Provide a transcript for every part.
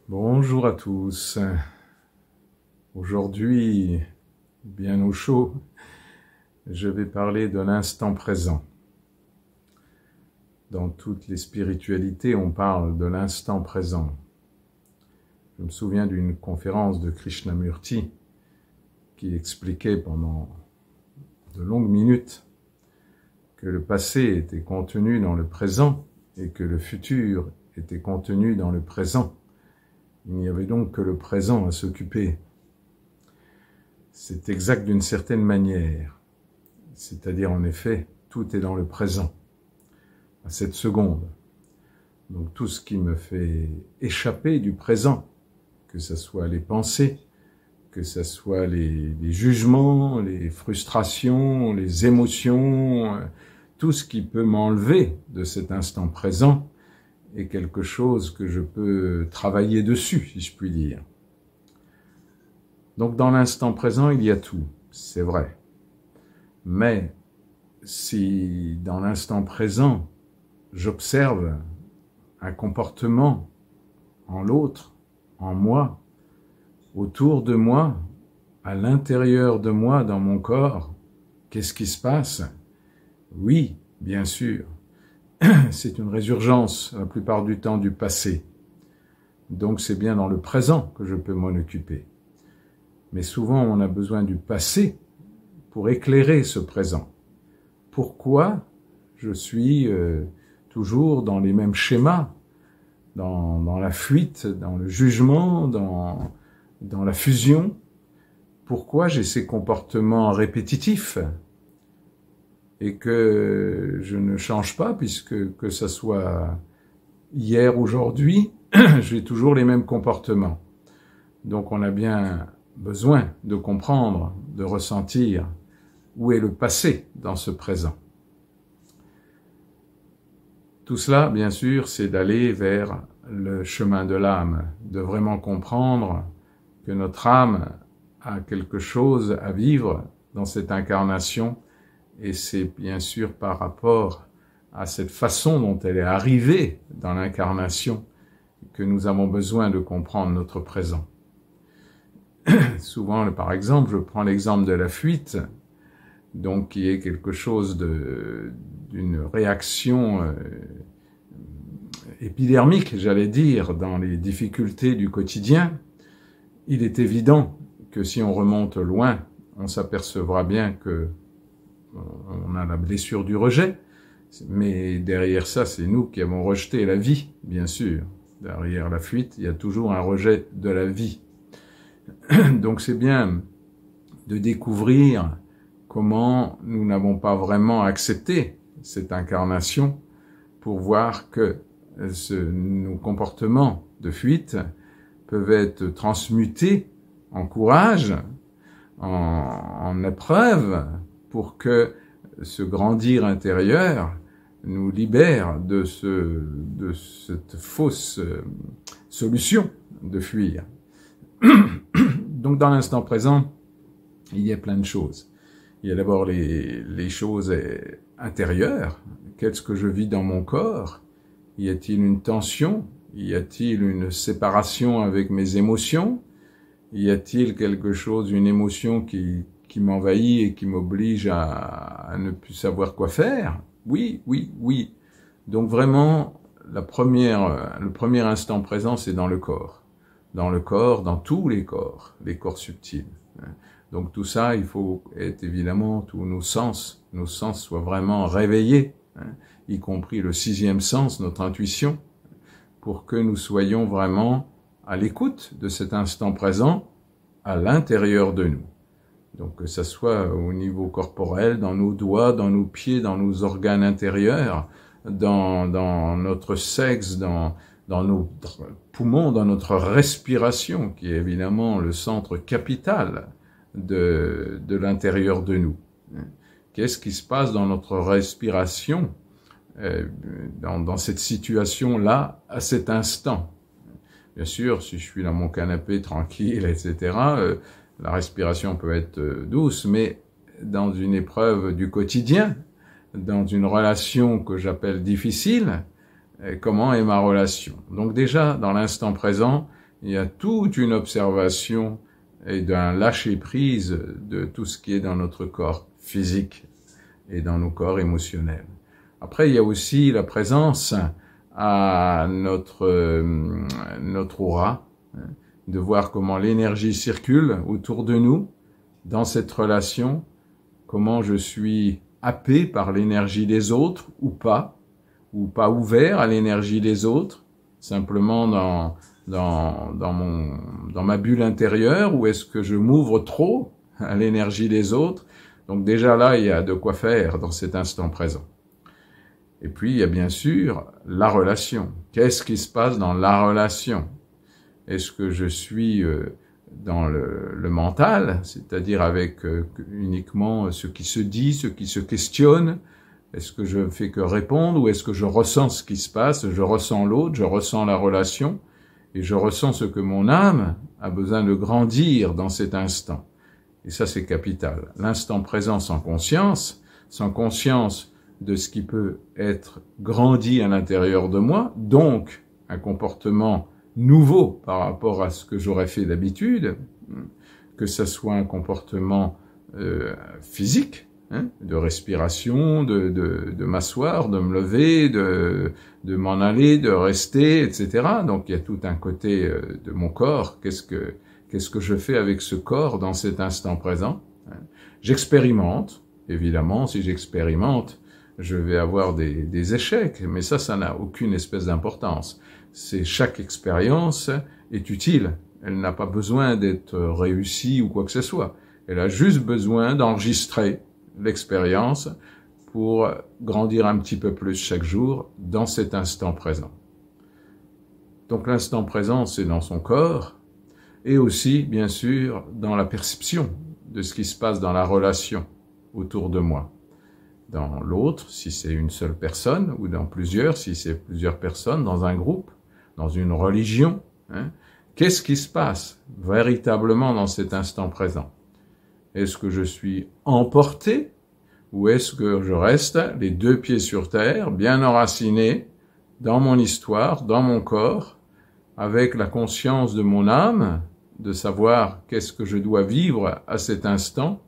Bonjour à tous. Aujourd'hui, bien au chaud, je vais parler de l'instant présent. Dans toutes les spiritualités, on parle de l'instant présent. Je me souviens d'une conférence de Krishnamurti qui expliquait pendant de longues minutes que le passé était contenu dans le présent et que le futur était contenu dans le présent. Il n'y avait donc que le présent à s'occuper. C'est exact d'une certaine manière. C'est-à-dire, en effet, tout est dans le présent, à cette seconde. Donc tout ce qui me fait échapper du présent, que ce soit les pensées, que ce soit les jugements, les frustrations, les émotions, tout ce qui peut m'enlever de cet instant présent, est quelque chose que je peux travailler dessus, si je puis dire. Donc dans l'instant présent, il y a tout, c'est vrai. Mais si dans l'instant présent, j'observe un comportement en l'autre, en moi, autour de moi, à l'intérieur de moi, dans mon corps, qu'est-ce qui se passe? Oui, bien sûr. C'est une résurgence, la plupart du temps, du passé. Donc c'est bien dans le présent que je peux m'en occuper. Mais souvent, on a besoin du passé pour éclairer ce présent. Pourquoi je suis toujours dans les mêmes schémas, dans la fuite, dans le jugement, dans la fusion? Pourquoi j'ai ces comportements répétitifs et que je ne change pas, puisque que ce soit hier, aujourd'hui, j'ai toujours les mêmes comportements. Donc on a bien besoin de comprendre, de ressentir où est le passé dans ce présent. Tout cela, bien sûr, c'est d'aller vers le chemin de l'âme, de vraiment comprendre que notre âme a quelque chose à vivre dans cette incarnation. Et c'est bien sûr par rapport à cette façon dont elle est arrivée dans l'incarnation que nous avons besoin de comprendre notre présent. Souvent, par exemple, je prends l'exemple de la fuite, donc qui est quelque chose d'une réaction épidermique, j'allais dire, dans les difficultés du quotidien. Il est évident que si on remonte loin, on s'apercevra bien que on a la blessure du rejet, mais derrière ça, c'est nous qui avons rejeté la vie, bien sûr. Derrière la fuite, il y a toujours un rejet de la vie. Donc c'est bien de découvrir comment nous n'avons pas vraiment accepté cette incarnation pour voir que nos comportements de fuite peuvent être transmutés en courage, en épreuve, pour que ce grandir intérieur nous libère de cette fausse solution de fuir. Donc dans l'instant présent, il y a plein de choses. Il y a d'abord les choses intérieures. Qu'est-ce que je vis dans mon corps? Y a-t-il une tension? Y a-t-il une séparation avec mes émotions? Y a-t-il quelque chose, une émotion qui m'envahit et qui m'oblige à ne plus savoir quoi faire? Oui, oui, oui. Donc vraiment, le premier instant présent, c'est dans le corps. Dans le corps, dans tous les corps subtils. Donc tout ça, il faut être évidemment, tous nos sens soient vraiment réveillés, y compris le sixième sens, notre intuition, pour que nous soyons vraiment à l'écoute de cet instant présent à l'intérieur de nous. Donc que ça soit au niveau corporel, dans nos doigts, dans nos pieds, dans nos organes intérieurs, dans notre sexe, dans nos poumons, dans notre respiration, qui est évidemment le centre capital de l'intérieur de nous. Qu'est-ce qui se passe dans notre respiration, dans cette situation-là, à cet instant? Bien sûr, si je suis dans mon canapé tranquille, etc., la respiration peut être douce, mais dans une épreuve du quotidien, dans une relation que j'appelle difficile, comment est ma relation? Donc déjà, dans l'instant présent, il y a toute une observation et d'un lâcher-prise de tout ce qui est dans notre corps physique et dans nos corps émotionnels. Après, il y a aussi la présence à notre aura, de voir comment l'énergie circule autour de nous, dans cette relation, comment je suis happé par l'énergie des autres ou pas ouvert à l'énergie des autres, simplement dans ma bulle intérieure, ou est-ce que je m'ouvre trop à l'énergie des autres? Donc déjà là, il y a de quoi faire dans cet instant présent. Et puis, il y a bien sûr la relation. Qu'est-ce qui se passe dans la relation? Est-ce que je suis dans le mental, c'est-à-dire avec uniquement ce qui se dit, ce qui se questionne? Est-ce que je ne fais que répondre, ou est-ce que je ressens ce qui se passe, je ressens l'autre, je ressens la relation, et je ressens ce que mon âme a besoin de grandir dans cet instant? Et ça, c'est capital. L'instant présent sans conscience de ce qui peut être grandi à l'intérieur de moi, donc un comportement nouveau par rapport à ce que j'aurais fait d'habitude, que ce soit un comportement physique, de respiration, de m'asseoir, de me lever, de m'en aller, de rester, etc. Donc il y a tout un côté de mon corps. Qu'est-ce que je fais avec ce corps dans cet instant présent? J'expérimente, évidemment. Si j'expérimente, je vais avoir des échecs, mais ça n'a aucune espèce d'importance. Chaque expérience est utile. Elle n'a pas besoin d'être réussie ou quoi que ce soit. Elle a juste besoin d'enregistrer l'expérience pour grandir un petit peu plus chaque jour dans cet instant présent. Donc l'instant présent, c'est dans son corps, et aussi, bien sûr, dans la perception de ce qui se passe dans la relation autour de moi. Dans l'autre, si c'est une seule personne, ou dans plusieurs, si c'est plusieurs personnes, dans un groupe, dans une religion. Qu'est-ce qui se passe véritablement dans cet instant présent? Est-ce que je suis emporté, ou est-ce que je reste les deux pieds sur terre, bien enraciné dans mon histoire, dans mon corps, avec la conscience de mon âme, de savoir qu'est-ce que je dois vivre à cet instant,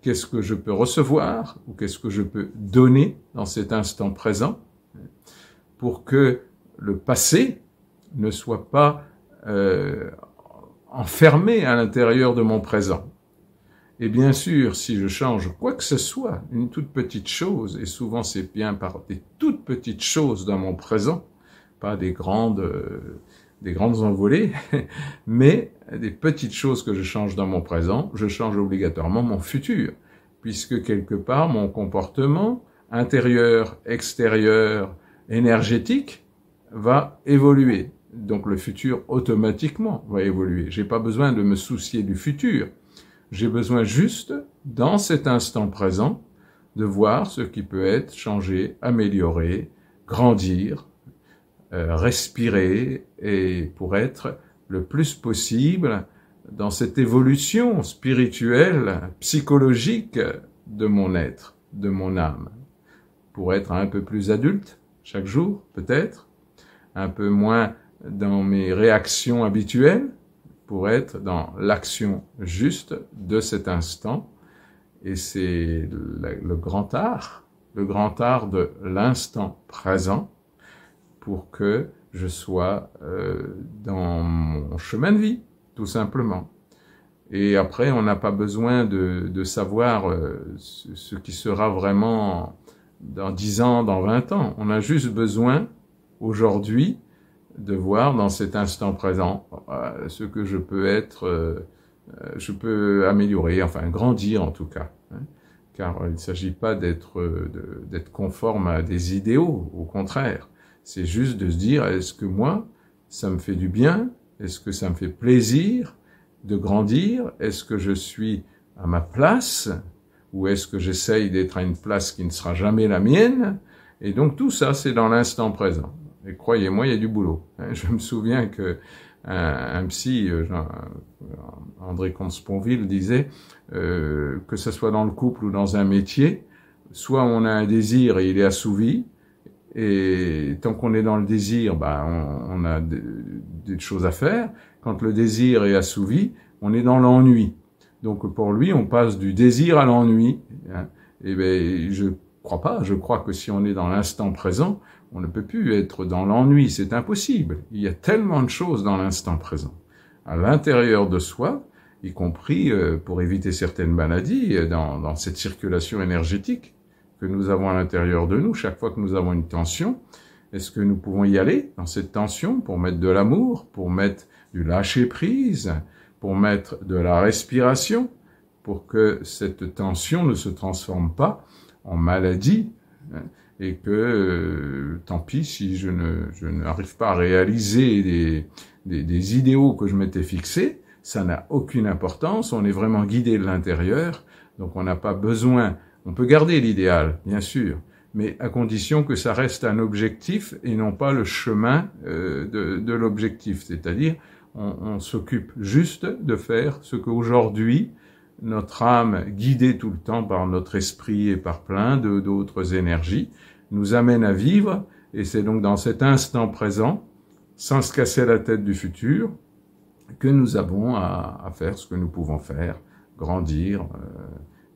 qu'est-ce que je peux recevoir, ou qu'est-ce que je peux donner dans cet instant présent, pour que le passé ne soit pas enfermé à l'intérieur de mon présent. Et bien sûr, si je change quoi que ce soit, une toute petite chose, et souvent c'est bien par des toutes petites choses dans mon présent, pas des grandes envolées, mais des petites choses que je change dans mon présent, je change obligatoirement mon futur, puisque quelque part mon comportement intérieur, extérieur, énergétique va évoluer. Donc le futur automatiquement va évoluer. J'ai pas besoin de me soucier du futur. J'ai besoin juste, dans cet instant présent, de voir ce qui peut être changé, amélioré, grandir, respirer, et pour être le plus possible dans cette évolution spirituelle, psychologique de mon être, de mon âme, pour être un peu plus adulte chaque jour, peut-être, un peu moins dans mes réactions habituelles, pour être dans l'action juste de cet instant. Et c'est le grand art de l'instant présent, pour que je sois dans mon chemin de vie, tout simplement. Et après, on n'a pas besoin de savoir ce qui sera vraiment dans 10 ans, dans 20 ans. On a juste besoin, aujourd'hui, de voir dans cet instant présent ce que je peux améliorer, enfin grandir en tout cas. Car il ne s'agit pas d'être conforme à des idéaux, au contraire. C'est juste de se dire, est-ce que moi, ça me fait du bien? Est-ce que ça me fait plaisir de grandir? Est-ce que je suis à ma place? Ou est-ce que j'essaye d'être à une place qui ne sera jamais la mienne? Et donc tout ça, c'est dans l'instant présent. Et croyez-moi, il y a du boulot. Je me souviens que un psy, André Comte-Sponville, disait que ce soit dans le couple ou dans un métier, soit on a un désir et il est assouvi, Et tant qu'on est dans le désir, on a des choses à faire. Quand le désir est assouvi, on est dans l'ennui. Donc pour lui, on passe du désir à l'ennui. Hein. Et je crois pas. Je crois que si on est dans l'instant présent, on ne peut plus être dans l'ennui. C'est impossible. Il y a tellement de choses dans l'instant présent. À l'intérieur de soi, y compris pour éviter certaines maladies, dans cette circulation énergétique que nous avons à l'intérieur de nous, chaque fois que nous avons une tension, est-ce que nous pouvons y aller dans cette tension pour mettre de l'amour, pour mettre du lâcher-prise, pour mettre de la respiration, pour que cette tension ne se transforme pas en maladie, hein, et que tant pis si je n'arrive pas à réaliser des idéaux que je m'étais fixés, ça n'a aucune importance, on est vraiment guidé de l'intérieur, donc on n'a pas besoin, on peut garder l'idéal, bien sûr, mais à condition que ça reste un objectif et non pas le chemin de l'objectif, c'est-à-dire on s'occupe juste de faire ce qu'aujourd'hui, notre âme, guidée tout le temps par notre esprit et par plein d'autres énergies, nous amène à vivre, et c'est donc dans cet instant présent, sans se casser la tête du futur, que nous avons à faire ce que nous pouvons faire, grandir,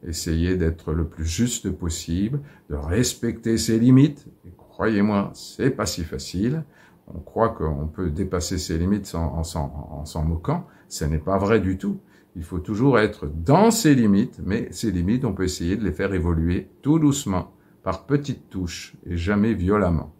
essayer d'être le plus juste possible, de respecter ses limites. Et croyez-moi, c'est pas si facile. On croit qu'on peut dépasser ses limites en s'en moquant. Ce n'est pas vrai du tout. Il faut toujours être dans ses limites, mais ces limites, on peut essayer de les faire évoluer tout doucement, par petites touches, et jamais violemment.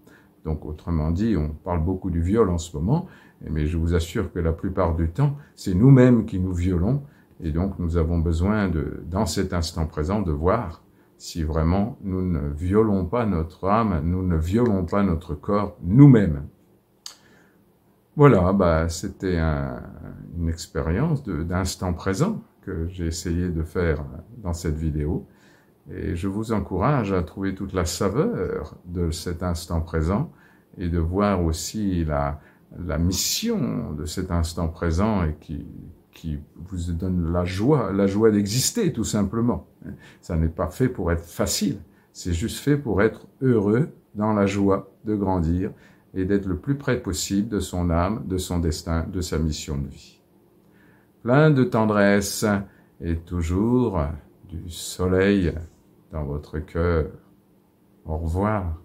Donc, autrement dit, on parle beaucoup du viol en ce moment, mais je vous assure que la plupart du temps, c'est nous-mêmes qui nous violons, et donc nous avons besoin dans cet instant présent, de voir si vraiment nous ne violons pas notre âme, nous ne violons pas notre corps nous-mêmes. Voilà, c'était une expérience d'instant présent que j'ai essayé de faire dans cette vidéo. Et je vous encourage à trouver toute la saveur de cet instant présent et de voir aussi la mission de cet instant présent et qui vous donne la joie d'exister tout simplement. Ça n'est pas fait pour être facile, c'est juste fait pour être heureux dans la joie de grandir et d'être le plus près possible de son âme, de son destin, de sa mission de vie. Plein de tendresse et toujours du soleil dans votre cœur. Au revoir.